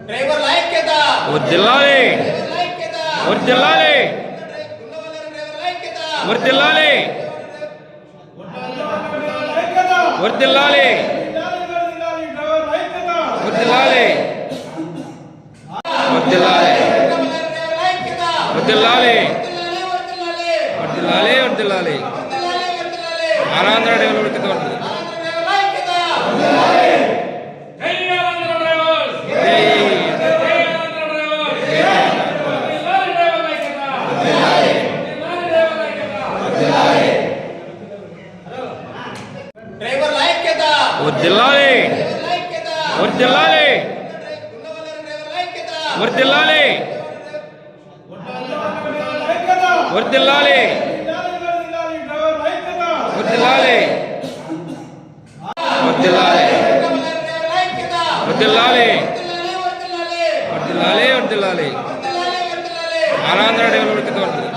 డ్రైవర్ల ఐక్యత వర్ధిల్లాలి వర్ధిల్లాలి వర్ధిల్లాలి వర్ధిల్లాలి వర్ధిల్లాలి వర్ధిల్లాలి వర్ధిల్లాలి వర్ధిల్లాలి వర్ధిల్లాలి ఆరాంధ్ర డెవలప్మెంట్ ఉంటుంది. డ్రైవర్ల ఐక్యత వర్ధిల్లాలి వర్ధిల్లాలి వర్ధిల్లాలి వర్ధిల్లాలి వర్ధిల్లాలి వర్ధిల్లాలి వర్ధిల్లాలి వర్ధిల్లాలి వర్ధిల్లాలి ఆరాంధ్ర డెవలప్మెంట్ ఉంటుంది.